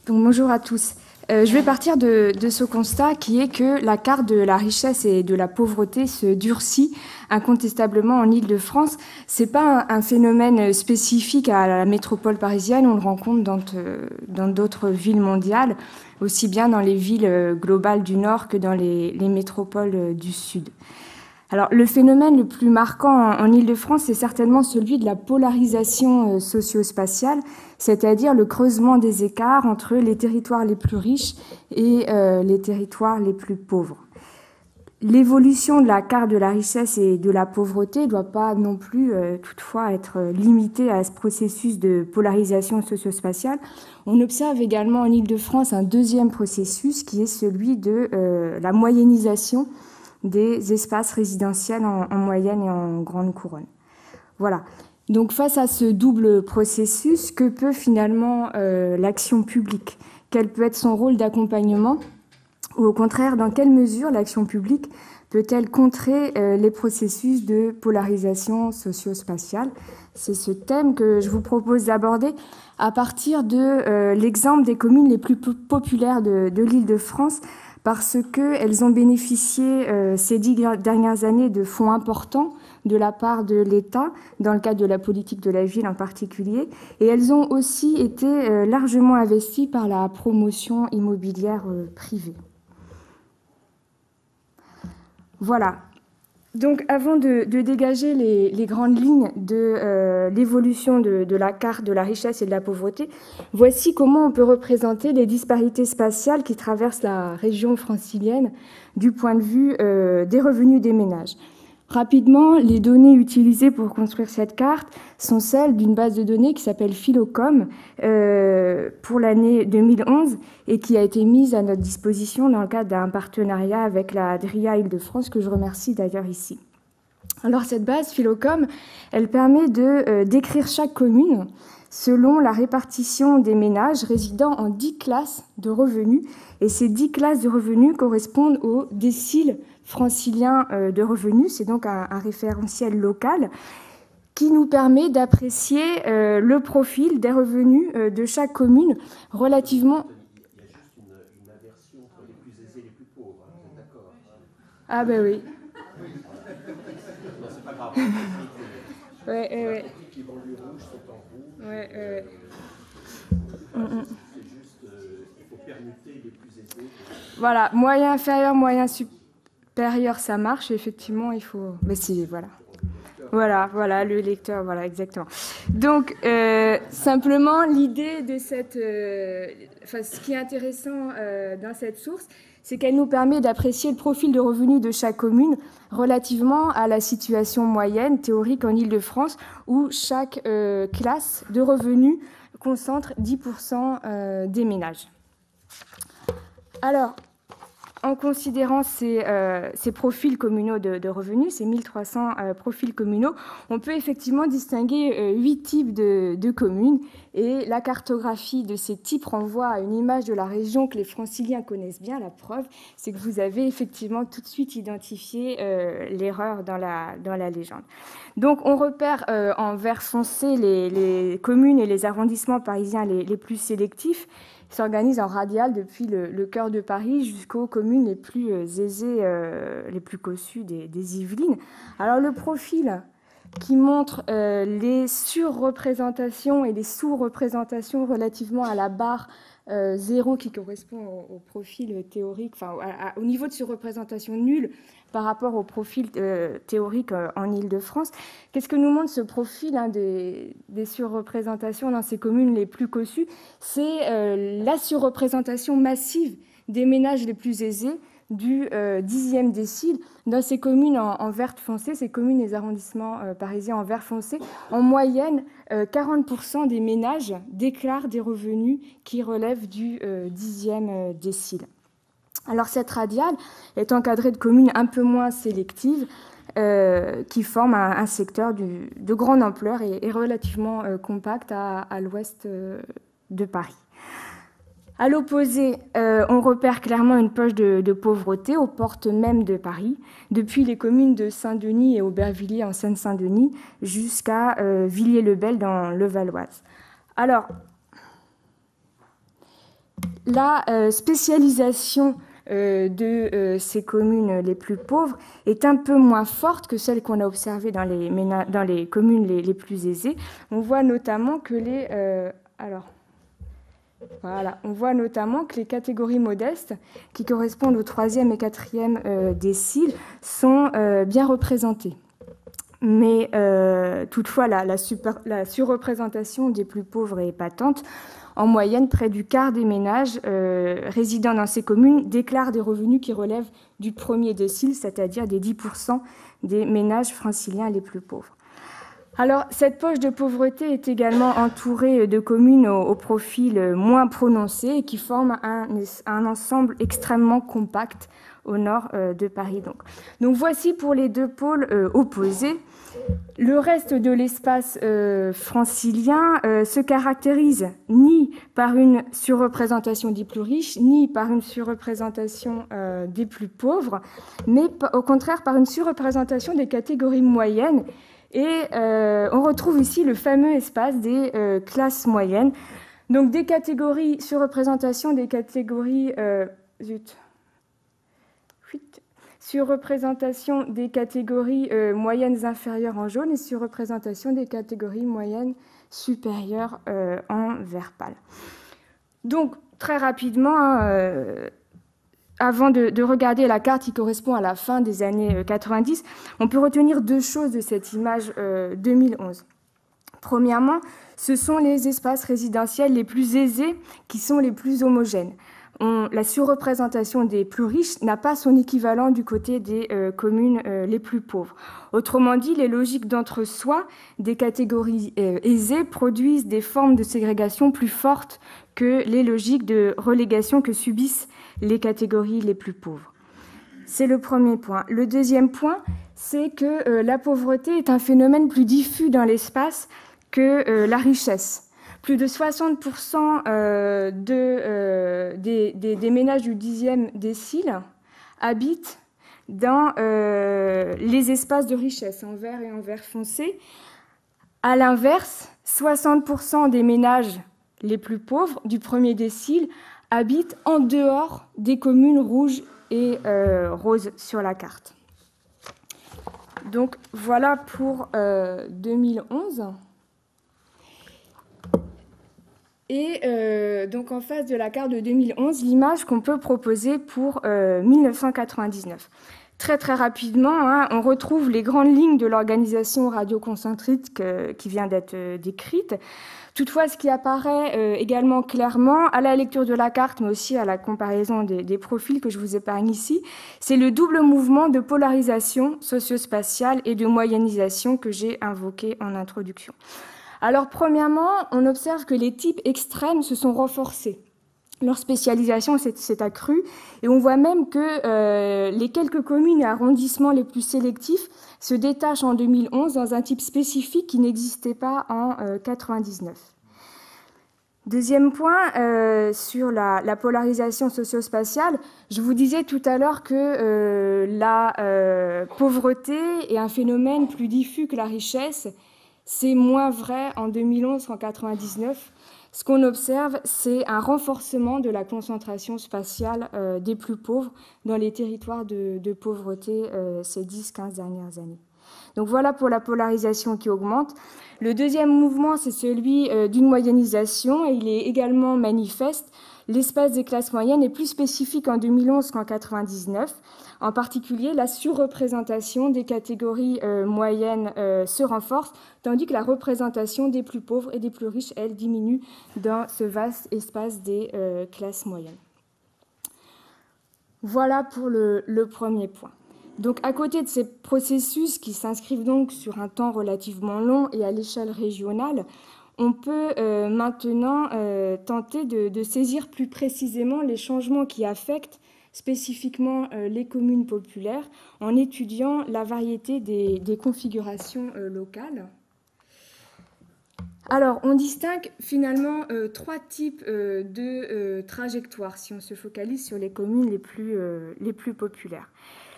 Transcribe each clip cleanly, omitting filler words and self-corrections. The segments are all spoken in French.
Donc, bonjour à tous. Je vais partir de ce constat qui est que la carte de la richesse et de la pauvreté se durcit incontestablement en Île-de-France. Ce n'est pas un phénomène spécifique à la métropole parisienne, on le rencontre dans d'autres villes mondiales, aussi bien dans les villes globales du Nord que dans les métropoles du Sud. Alors, le phénomène le plus marquant en Île-de-France, c'est certainement celui de la polarisation socio-spatiale, c'est-à-dire le creusement des écarts entre les territoires les plus riches et les territoires les plus pauvres. L'évolution de la carte de la richesse et de la pauvreté ne doit pas non plus toutefois être limitée à ce processus de polarisation socio-spatiale. On observe également en Île-de-France un deuxième processus qui est celui de la moyennisation des espaces résidentiels en moyenne et en grande couronne. Voilà. Donc face à ce double processus, que peut finalement l'action publique? Quel peut être son rôle d'accompagnement? Ou au contraire, dans quelle mesure l'action publique peut-elle contrer les processus de polarisation socio-spatiale? C'est ce thème que je vous propose d'aborder à partir de l'exemple des communes les plus populaires de l'Île-de-France, parce qu'elles ont bénéficié ces 10 dernières années de fonds importants de la part de l'État, dans le cadre de la politique de la ville en particulier, et elles ont aussi été largement investies par la promotion immobilière privée. Voilà. Donc, avant de dégager les grandes lignes de l'évolution de la carte de la richesse et de la pauvreté, voici comment on peut représenter les disparités spatiales qui traversent la région francilienne du point de vue des revenus des ménages. Rapidement, les données utilisées pour construire cette carte sont celles d'une base de données qui s'appelle Philocom pour l'année 2011 et qui a été mise à notre disposition dans le cadre d'un partenariat avec la DRIA Île-de-France, que je remercie d'ailleurs ici. Alors cette base Philocom, elle permet de décrire chaque commune selon la répartition des ménages résidant en 10 classes de revenus. Et ces 10 classes de revenus correspondent aux déciles franciliens de revenus. C'est donc un référentiel local qui nous permet d'apprécier le profil des revenus de chaque commune relativement... Il y a juste une inversion entre les plus aisés et les plus pauvres, hein, vous êtes d'accord? Ah ben oui. Non, c'est pas grave. Ouais. Les banlieues rouges sont en rouge. Ouais. C'est juste, il faut permuter les plus aisés. Voilà, moyen inférieur, moyen supérieur, ça marche. Effectivement, il faut... Mais si, voilà. Voilà, le lecteur, voilà, exactement. Donc, simplement, l'idée de cette... ce qui est intéressant dans cette source, c'est qu'elle nous permet d'apprécier le profil de revenus de chaque commune relativement à la situation moyenne théorique en Île-de-France, où chaque classe de revenus concentre 10% des ménages. Alors, en considérant ces profils communaux de revenus, ces 1300 profils communaux, on peut effectivement distinguer 8 types de communes. Et la cartographie de ces types renvoie à une image de la région que les franciliens connaissent bien. La preuve, c'est que vous avez effectivement tout de suite identifié l'erreur dans la légende. Donc, on repère en vert foncé les communes et les arrondissements parisiens les plus sélectifs, s'organise en radial depuis le cœur de Paris jusqu'aux communes les plus aisées, les plus cossues des Yvelines. Alors le profil qui montre les surreprésentations et les sous-représentations relativement à la barre 0 qui correspond au profil théorique, au niveau de surreprésentation nulle par rapport au profil théorique en Île-de-France. Qu'est-ce que nous montre ce profil des surreprésentations dans ces communes les plus cossues? C'est la surreprésentation massive des ménages les plus aisés du 10e décile. Dans ces communes en vert foncé, ces communes des arrondissements parisiens en vert foncé, en moyenne, 40% des ménages déclarent des revenus qui relèvent du 10e décile. Alors cette radiale est encadrée de communes un peu moins sélectives qui forment un secteur de grande ampleur et relativement compact à l'ouest de Paris. À l'opposé, on repère clairement une poche de pauvreté aux portes même de Paris, depuis les communes de Saint-Denis et Aubervilliers en Seine-Saint-Denis jusqu'à Villiers-le-Bel dans le Val-Oise. Alors, la spécialisation de ces communes les plus pauvres est un peu moins forte que celle qu'on a observée dans les communes les plus aisées. On voit notamment que on voit notamment que les catégories modestes, qui correspondent au 3e et 4e décile, sont bien représentées. Mais toutefois, la surreprésentation des plus pauvres est patente. En moyenne, près du quart des ménages résidant dans ces communes déclarent des revenus qui relèvent du 1er décile, c'est-à-dire des 10% des ménages franciliens les plus pauvres. Alors, cette poche de pauvreté est également entourée de communes au profil moins prononcé et qui forment un ensemble extrêmement compact au nord de Paris. Donc voici pour les deux pôles opposés. Le reste de l'espace francilien se caractérise ni par une surreprésentation des plus riches, ni par une surreprésentation des plus pauvres, mais au contraire par une surreprésentation des catégories moyennes. Et on retrouve ici le fameux espace des classes moyennes. Donc des catégories, surreprésentation des catégories... surreprésentation des catégories moyennes inférieures en jaune et surreprésentation des catégories moyennes supérieures en vert pâle. Donc, très rapidement, avant de regarder la carte qui correspond à la fin des années 90, on peut retenir deux choses de cette image 2011. Premièrement, ce sont les espaces résidentiels les plus aisés qui sont les plus homogènes. La surreprésentation des plus riches n'a pas son équivalent du côté des communes les plus pauvres. Autrement dit, les logiques d'entre-soi des catégories aisées produisent des formes de ségrégation plus fortes que les logiques de relégation que subissent les catégories les plus pauvres. C'est le premier point. Le deuxième point, c'est que la pauvreté est un phénomène plus diffus dans l'espace que la richesse. Plus de 60% des ménages du 10e décile habitent dans les espaces de richesse, en vert et en vert foncé. À l'inverse, 60% des ménages les plus pauvres du 1er décile habitent en dehors des communes rouges et roses sur la carte. Donc voilà pour 2011. Et donc en face de la carte de 2011, l'image qu'on peut proposer pour 1999. Très très rapidement, on retrouve les grandes lignes de l'organisation radioconcentrique qui vient d'être décrite. Toutefois, ce qui apparaît également clairement à la lecture de la carte, mais aussi à la comparaison des profils que je vous épargne ici, c'est le double mouvement de polarisation socio-spatiale et de moyennisation que j'ai invoqué en introduction. Alors, premièrement, on observe que les types extrêmes se sont renforcés. Leur spécialisation s'est accrue et on voit même que les quelques communes et arrondissements les plus sélectifs se détachent en 2011 dans un type spécifique qui n'existait pas en 1999. Deuxième point, sur la polarisation socio-spatiale, je vous disais tout à l'heure que la pauvreté est un phénomène plus diffus que la richesse. C'est moins vrai en 2011 qu'en 1999. Ce qu'on observe, c'est un renforcement de la concentration spatiale des plus pauvres dans les territoires de pauvreté ces 10-15 dernières années. Donc voilà pour la polarisation qui augmente. Le deuxième mouvement, c'est celui d'une moyennisation et il est également manifeste. L'espace des classes moyennes est plus spécifique en 2011 qu'en 1999. En particulier, la surreprésentation des catégories moyennes se renforce, tandis que la représentation des plus pauvres et des plus riches, elle, diminue dans ce vaste espace des classes moyennes. Voilà pour le premier point. Donc, à côté de ces processus qui s'inscrivent donc sur un temps relativement long et à l'échelle régionale, on peut maintenant tenter de saisir plus précisément les changements qui affectent spécifiquement les communes populaires en étudiant la variété des configurations locales. Alors, on distingue finalement trois types de trajectoires si on se focalise sur les communes les plus populaires.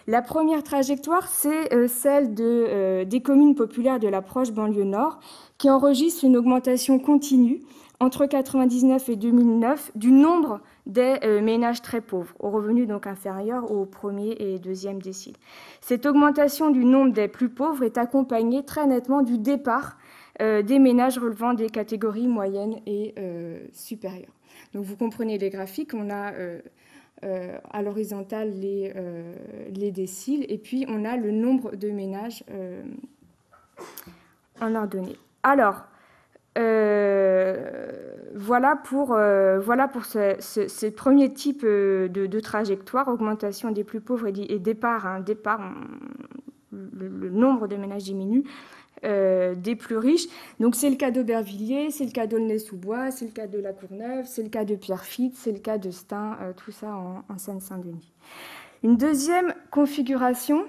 La première trajectoire, c'est celle des communes populaires de la proche banlieue nord qui enregistrent une augmentation continue entre 1999 et 2009 du nombre des ménages très pauvres, aux revenus donc inférieurs au premier et deuxième décile. Cette augmentation du nombre des plus pauvres est accompagnée très nettement du départ des ménages relevant des catégories moyennes et supérieures. Donc vous comprenez les graphiques, on a à l'horizontale les déciles, et puis on a le nombre de ménages en ordonnée. Alors, voilà pour ce premier type de trajectoire, augmentation des plus pauvres et départ, le nombre de ménages diminue, des plus riches. Donc c'est le cas d'Aubervilliers, c'est le cas d'Aulnay-sous-Bois, c'est le cas de La Courneuve, c'est le cas de Pierrefitte, c'est le cas de Stein, tout ça en Seine-Saint-Denis. Une deuxième configuration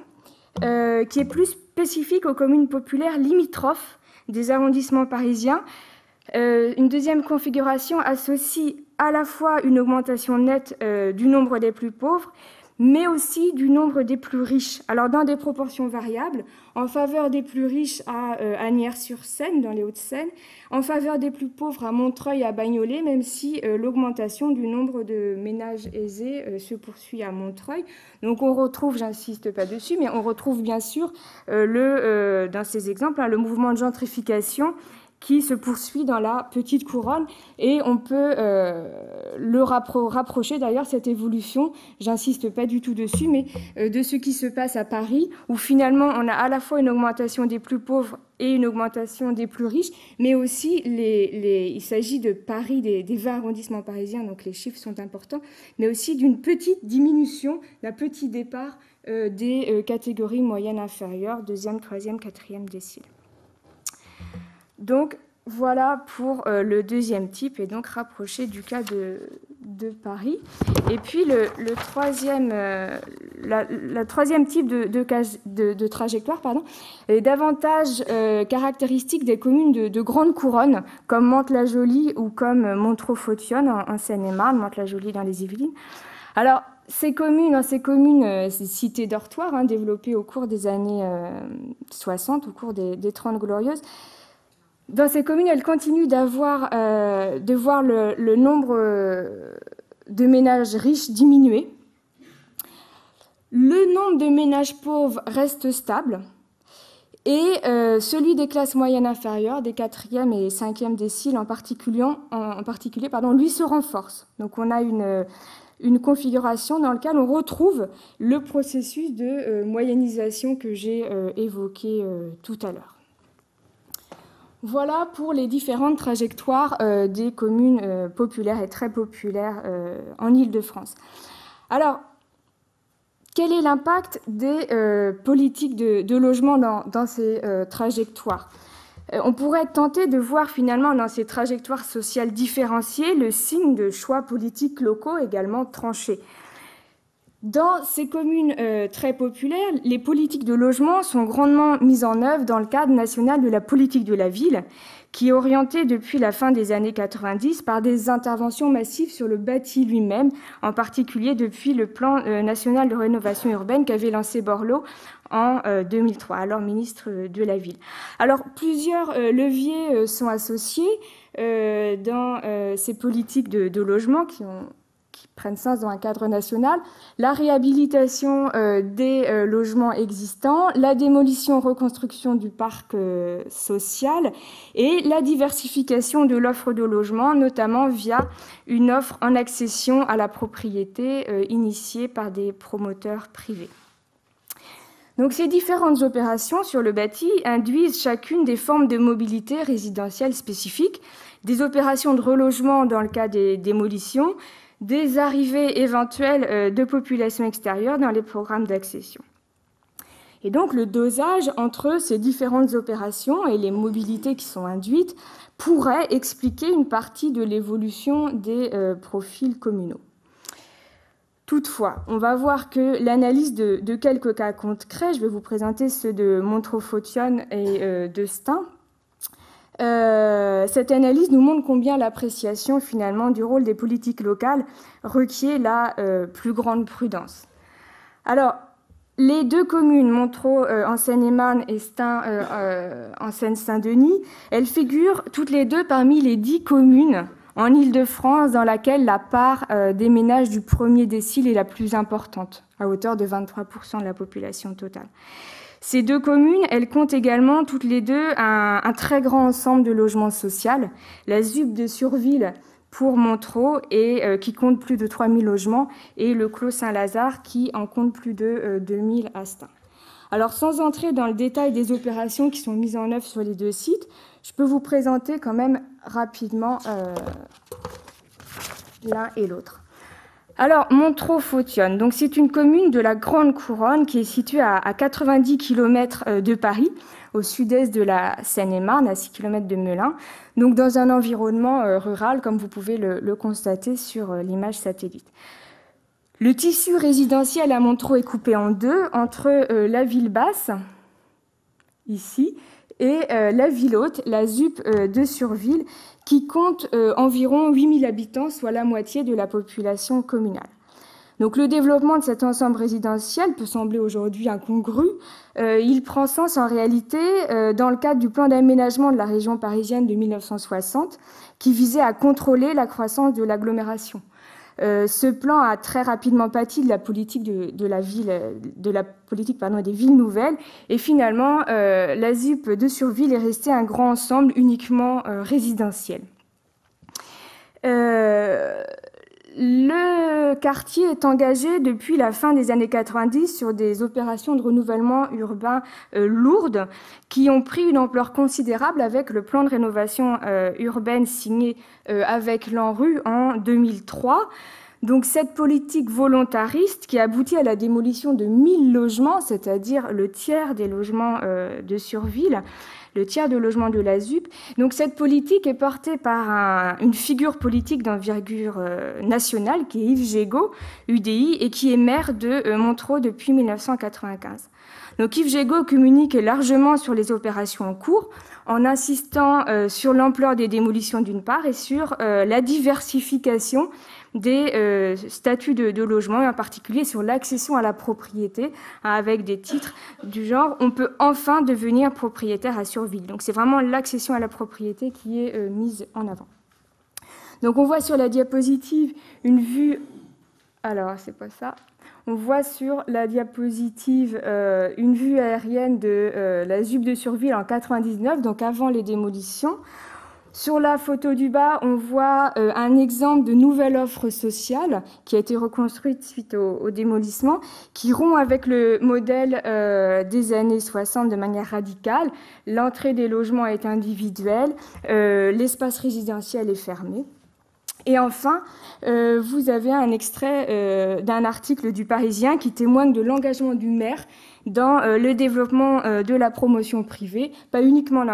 qui est plus spécifique aux communes populaires limitrophes des arrondissements parisiens. Une deuxième configuration associe à la fois une augmentation nette du nombre des plus pauvres, mais aussi du nombre des plus riches. Alors dans des proportions variables, en faveur des plus riches à Asnières-sur-Seine, dans les Hauts-de-Seine, en faveur des plus pauvres à Montreuil, à Bagnolet, même si l'augmentation du nombre de ménages aisés se poursuit à Montreuil. Donc on retrouve, j'insiste pas dessus, mais on retrouve bien sûr dans ces exemples le mouvement de gentrification qui se poursuit dans la petite couronne, et on peut le rapprocher d'ailleurs, cette évolution, j'insiste pas du tout dessus, mais de ce qui se passe à Paris, où finalement on a à la fois une augmentation des plus pauvres et une augmentation des plus riches, mais aussi il s'agit de Paris, des 20 arrondissements parisiens, donc les chiffres sont importants, mais aussi d'une petite diminution, d'un petit départ des catégories moyennes inférieures, deuxième, troisième, quatrième décile. Donc voilà pour le deuxième type, et donc rapproché du cas de Paris. Et puis le troisième type de trajectoire est davantage caractéristique des communes de grande couronne, comme Mantes-la-Jolie ou comme Montereau-Photionne en Seine-et-Marne, Mantes-la-Jolie dans les Yvelines. Alors, ces communes, ces cités dortoirs développées au cours des années 60, au cours des 30 Glorieuses, dans ces communes, elles continuent de voir le nombre de ménages riches diminuer. Le nombre de ménages pauvres reste stable, et celui des classes moyennes inférieures, des 4e et 5e déciles en particulier, lui se renforce. Donc on a une configuration dans laquelle on retrouve le processus de moyennisation que j'ai évoqué tout à l'heure. Voilà pour les différentes trajectoires des communes populaires et très populaires en Île-de-France. Alors, quel est l'impact des politiques de logement dans ces trajectoires ? On pourrait tenter de voir finalement dans ces trajectoires sociales différenciées le signe de choix politiques locaux également tranchés. Dans ces communes très populaires, les politiques de logement sont grandement mises en œuvre dans le cadre national de la politique de la ville, qui est orientée depuis la fin des années 90 par des interventions massives sur le bâti lui-même, en particulier depuis le plan national de rénovation urbaine qu'avait lancé Borloo en 2003, alors ministre de la Ville. Alors, plusieurs leviers sont associés dans ces politiques de logement qui prennent sens dans un cadre national: la réhabilitation des logements existants, la démolition-reconstruction du parc social et la diversification de l'offre de logement, notamment via une offre en accession à la propriété initiée par des promoteurs privés. Donc ces différentes opérations sur le bâti induisent chacune des formes de mobilité résidentielle spécifiques, des opérations de relogement dans le cas des démolitions, des arrivées éventuelles de populations extérieures dans les programmes d'accession. Et donc le dosage entre ces différentes opérations et les mobilités qui sont induites pourrait expliquer une partie de l'évolution des profils communaux. Toutefois, on va voir que l'analyse de quelques cas concrets, je vais vous présenter ceux de Montereau-Photionne et de Stein. Cette analyse nous montre combien l'appréciation finalement du rôle des politiques locales requiert la plus grande prudence. Alors, Les deux communes, Montereau en Seine-et-Marne et Stains en Seine-Saint-Denis, elles figurent toutes les deux parmi les 10 communes en Île-de-France dans laquelle la part des ménages du premier décile est la plus importante, à hauteur de 23% de la population totale. Ces deux communes, elles comptent également toutes les deux un très grand ensemble de logements sociaux, la ZUP de Surville pour Montereau, et qui compte plus de 3000 logements, et le Clos Saint-Lazare qui en compte plus de 2000 à Stains. Alors, sans entrer dans le détail des opérations qui sont mises en œuvre sur les deux sites, je peux vous présenter quand même rapidement l'un et l'autre. Alors, Montereau-Photionne, donc c'est une commune de la Grande Couronne qui est située à 90 km de Paris, au sud-est de la Seine-et-Marne, à 6 km de Melun, donc dans un environnement rural, comme vous pouvez le constater sur l'image satellite. Le tissu résidentiel à Montereau est coupé en deux, entre la ville basse, ici, et la ville haute, la ZUP de Surville, qui compte environ 8000 habitants, soit la moitié de la population communale. Donc le développement de cet ensemble résidentiel peut sembler aujourd'hui incongru. Il prend sens en réalité dans le cadre du plan d'aménagement de la région parisienne de 1960, qui visait à contrôler la croissance de l'agglomération. Ce plan a très rapidement pâti de la politique des villes nouvelles, et finalement la ZUP de Surville est restée un grand ensemble uniquement résidentiel. Le quartier est engagé depuis la fin des années 90 sur des opérations de renouvellement urbain lourdes qui ont pris une ampleur considérable avec le plan de rénovation urbaine signé avec l'ANRU en 2003. Donc cette politique volontariste qui aboutit à la démolition de 1000 logements, c'est-à-dire le tiers des logements de Surville, le tiers de logements de la ZUP. Donc cette politique est portée par une figure politique d'envergure nationale qui est Yves Jégo, UDI, et qui est maire de Montereau depuis 1995. Donc Yves Jégo communique largement sur les opérations en cours en insistant sur l'ampleur des démolitions d'une part et sur la diversification des statuts de logement, et en particulier sur l'accession à la propriété, avec des titres du genre « On peut enfin devenir propriétaire à Surville ». Donc c'est vraiment l'accession à la propriété qui est mise en avant. Donc on voit sur la diapositive une vue... Alors, c'est pas ça. On voit sur la diapositive une vue aérienne de la ZUP de Surville en 1999, donc avant les démolitions. Sur la photo du bas, on voit un exemple de nouvelle offre sociale qui a été reconstruite suite au démolissement, qui rompt avec le modèle des années 60 de manière radicale. L'entrée des logements est individuelle, l'espace résidentiel est fermé. Et enfin, vous avez un extrait d'un article du Parisien qui témoigne de l'engagement du maire dans le développement de la promotion privée, pas uniquement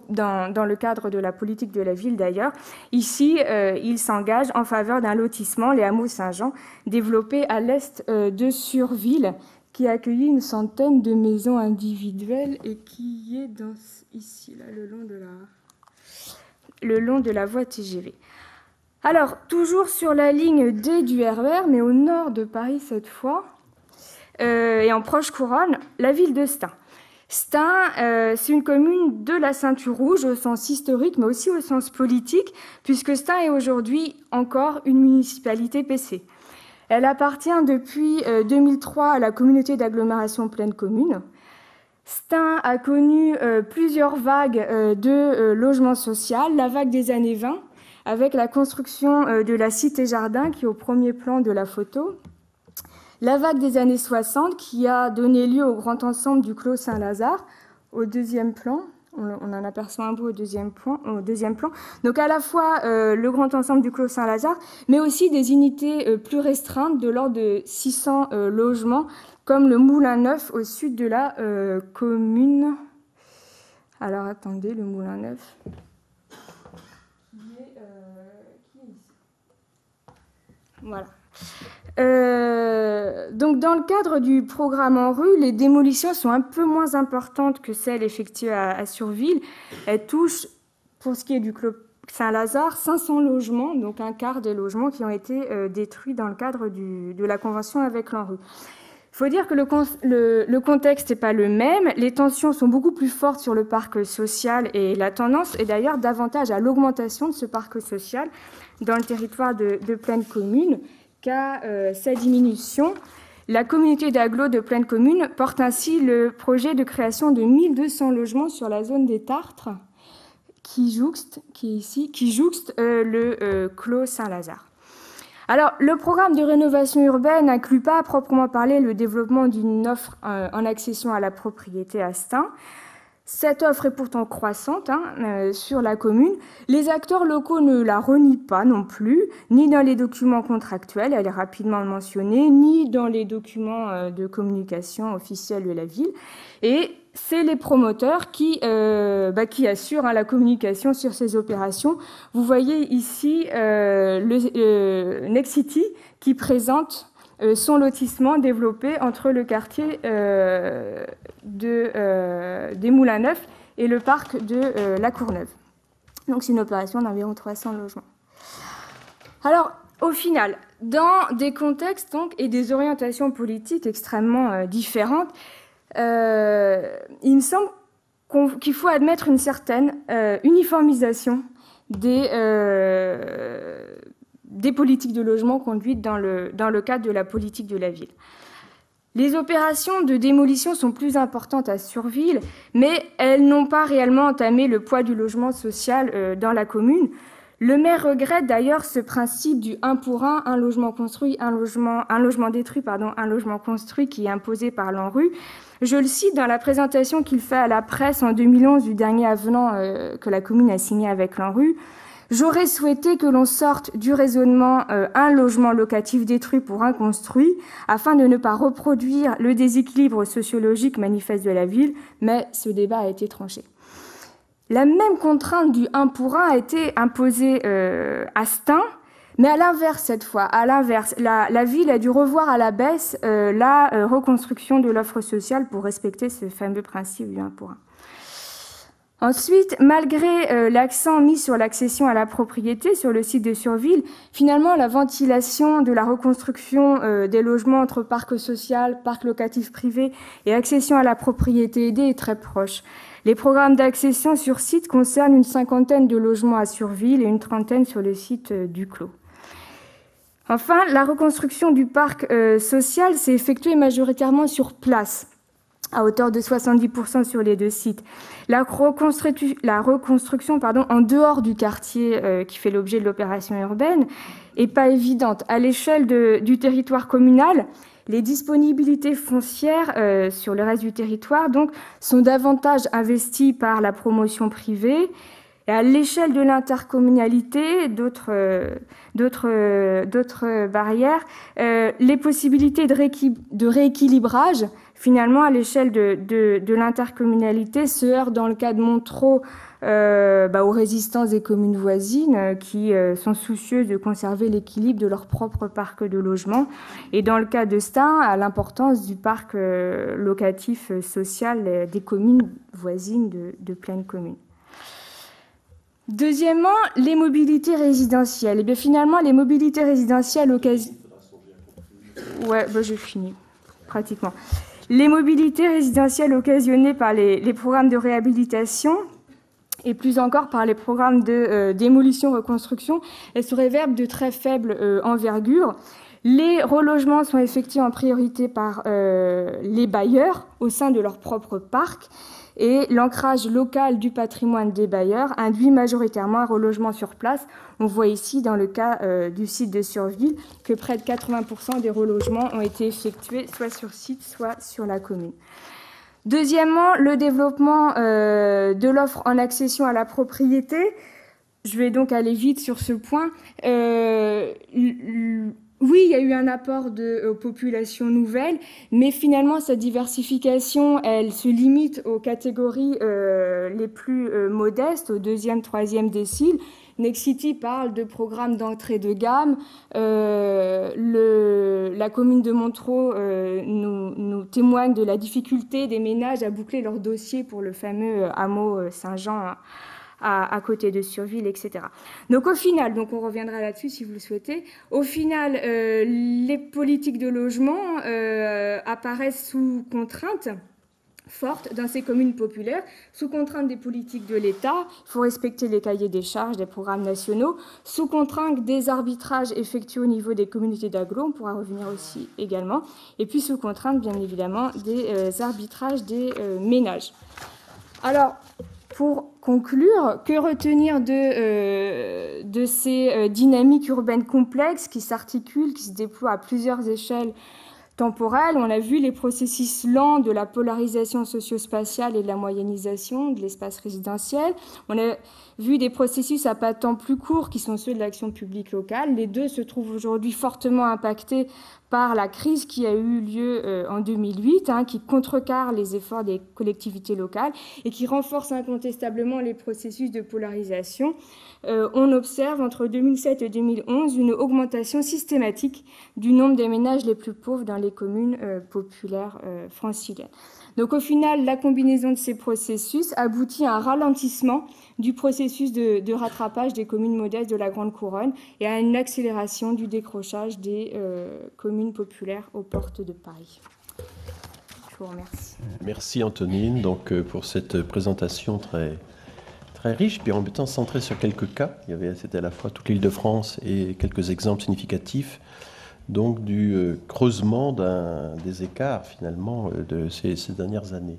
dans le cadre de la politique de la ville d'ailleurs. Ici, il s'engage en faveur d'un lotissement, les hameaux Saint-Jean, développé à l'est de Surville, qui a accueilli une centaine de maisons individuelles et qui est ici, là, le long de la voie TGV. Alors, toujours sur la ligne D du RER, mais au nord de Paris cette fois, et en proche couronne, la ville de Stains. Stains, c'est une commune de la ceinture rouge au sens historique, mais aussi au sens politique, puisque Stains est aujourd'hui encore une municipalité PC. Elle appartient depuis 2003 à la communauté d'agglomération pleine commune. Stains a connu plusieurs vagues de logements sociaux, la vague des années 20, avec la construction de la cité-jardin qui est au premier plan de la photo, la vague des années 60 qui a donné lieu au grand ensemble du Clos Saint-Lazare au deuxième plan. On en aperçoit un bout au deuxième plan. Donc à la fois le grand ensemble du Clos Saint-Lazare, mais aussi des unités plus restreintes de l'ordre de 600 logements, comme le Moulin Neuf au sud de la commune. Alors attendez, le Moulin Neuf... Voilà. Donc, dans le cadre du programme ANRU, les démolitions sont un peu moins importantes que celles effectuées à Surville. Elles touchent, pour ce qui est du Clos Saint-Lazare, 500 logements, donc un quart des logements qui ont été détruits dans le cadre de la convention avec l'ANRU. Il faut dire que le contexte n'est pas le même. Les tensions sont beaucoup plus fortes sur le parc social et la tendance est d'ailleurs davantage à l'augmentation de ce parc social dans le territoire de Plaine Commune qu'à sa diminution. La communauté d'agglo de Plaine Commune porte ainsi le projet de création de 1200 logements sur la zone des Tartres qui jouxte le clos Saint-Lazare. Alors, le programme de rénovation urbaine n'inclut pas à proprement parler le développement d'une offre en accession à la propriété à Stains. Cette offre est pourtant croissante sur la commune. Les acteurs locaux ne la renient pas non plus, ni dans les documents contractuels, elle est rapidement mentionnée, ni dans les documents de communication officiels de la ville. Et c'est les promoteurs qui assurent la communication sur ces opérations. Vous voyez ici Nexity qui présente son lotissement développé entre le quartier des Moulins Neufs et le parc de la Courneuve. Donc c'est une opération d'environ 300 logements. Alors, au final, dans des contextes donc, et des orientations politiques extrêmement différentes, il me semble qu'il faut admettre une certaine uniformisation des politiques de logement conduites dans le cadre de la politique de la ville. Les opérations de démolition sont plus importantes à Surville, mais elles n'ont pas réellement entamé le poids du logement social dans la commune. Le maire regrette d'ailleurs ce principe du 1 pour 1, un logement construit, un logement détruit, un logement construit qui est imposé par l'ANRU. Je le cite dans la présentation qu'il fait à la presse en 2011 du dernier avenant que la commune a signé avec l'ANRU. J'aurais souhaité que l'on sorte du raisonnement un logement locatif détruit pour un construit, afin de ne pas reproduire le déséquilibre sociologique manifeste de la ville, mais ce débat a été tranché. La même contrainte du 1 pour 1 a été imposée à Stains, mais à l'inverse cette fois. À l'inverse, la ville a dû revoir à la baisse la reconstruction de l'offre sociale pour respecter ce fameux principe du 1 pour 1. Ensuite, malgré l'accent mis sur l'accession à la propriété sur le site de Surville, finalement, la ventilation de la reconstruction des logements entre parc social, parc locatif privé et accession à la propriété aidée est très proche. Les programmes d'accession sur site concernent une 50aine de logements à Surville et une 30aine sur le site du Clos. Enfin, la reconstruction du parc social s'est effectuée majoritairement sur place, à hauteur de 70% sur les deux sites. La reconstruction en dehors du quartier qui fait l'objet de l'opération urbaine n'est pas évidente. À l'échelle du territoire communal, les disponibilités foncières sur le reste du territoire donc, sont davantage investies par la promotion privée. Et à l'échelle de l'intercommunalité, d'autres barrières, les possibilités de rééquilibrage, finalement, à l'échelle de l'intercommunalité, se heurtent dans le cas de Montereau aux résistances des communes voisines qui sont soucieuses de conserver l'équilibre de leur propre parc de logement. Et dans le cas de Stains, à l'importance du parc locatif social des communes voisines de Plaine Commune. Deuxièmement, les mobilités résidentielles. Et bien finalement, les mobilités résidentielles j'ai fini, pratiquement. Les mobilités résidentielles occasionnées par les programmes de réhabilitation et plus encore par les programmes de démolition-reconstruction, elles se révèlent de très faible envergure. Les relogements sont effectués en priorité par les bailleurs au sein de leur propre parc. Et l'ancrage local du patrimoine des bailleurs induit majoritairement un relogement sur place. On voit ici, dans le cas du site de Surville, que près de 80% des relogements ont été effectués soit sur site, soit sur la commune. Deuxièmement, le développement de l'offre en accession à la propriété. Je vais donc aller vite sur ce point. Oui, il y a eu un apport de populations nouvelles, mais finalement, cette diversification, elle se limite aux catégories les plus modestes, au 2e, 3e décile. Nexity parle de programmes d'entrée de gamme. La commune de Montereau nous témoigne de la difficulté des ménages à boucler leur dossier pour le fameux hameau Saint-Jean à côté de Surville, etc. Donc au final, donc on reviendra là-dessus si vous le souhaitez, au final, les politiques de logement apparaissent sous contrainte forte dans ces communes populaires, sous contrainte des politiques de l'État. Il faut respecter les cahiers des charges, des programmes nationaux, sous contrainte des arbitrages effectués au niveau des communautés d'agglo, on pourra revenir aussi également, et puis sous contrainte, bien évidemment, des arbitrages des ménages. Alors, pour conclure, que retenir de ces dynamiques urbaines complexes qui s'articulent, qui se déploient à plusieurs échelles temporelle? On a vu les processus lents de la polarisation socio-spatiale et de la moyennisation de l'espace résidentiel. On a vu des processus à pas de temps plus courts qui sont ceux de l'action publique locale. Les deux se trouvent aujourd'hui fortement impactés par la crise qui a eu lieu en 2008, qui contrecarre les efforts des collectivités locales et qui renforce incontestablement les processus de polarisation. On observe entre 2007 et 2011 une augmentation systématique du nombre des ménages les plus pauvres dans les communes populaires franciliennes. Donc au final, la combinaison de ces processus aboutit à un ralentissement du processus de rattrapage des communes modestes de la Grande Couronne et à une accélération du décrochage des communes populaires aux portes de Paris. Je vous remercie. Merci Antonine donc, pour cette présentation très riche, puis en même temps centrée sur quelques cas. C'était à la fois toute l'Île-de-France et quelques exemples significatifs donc du creusement des écarts finalement de ces dernières années.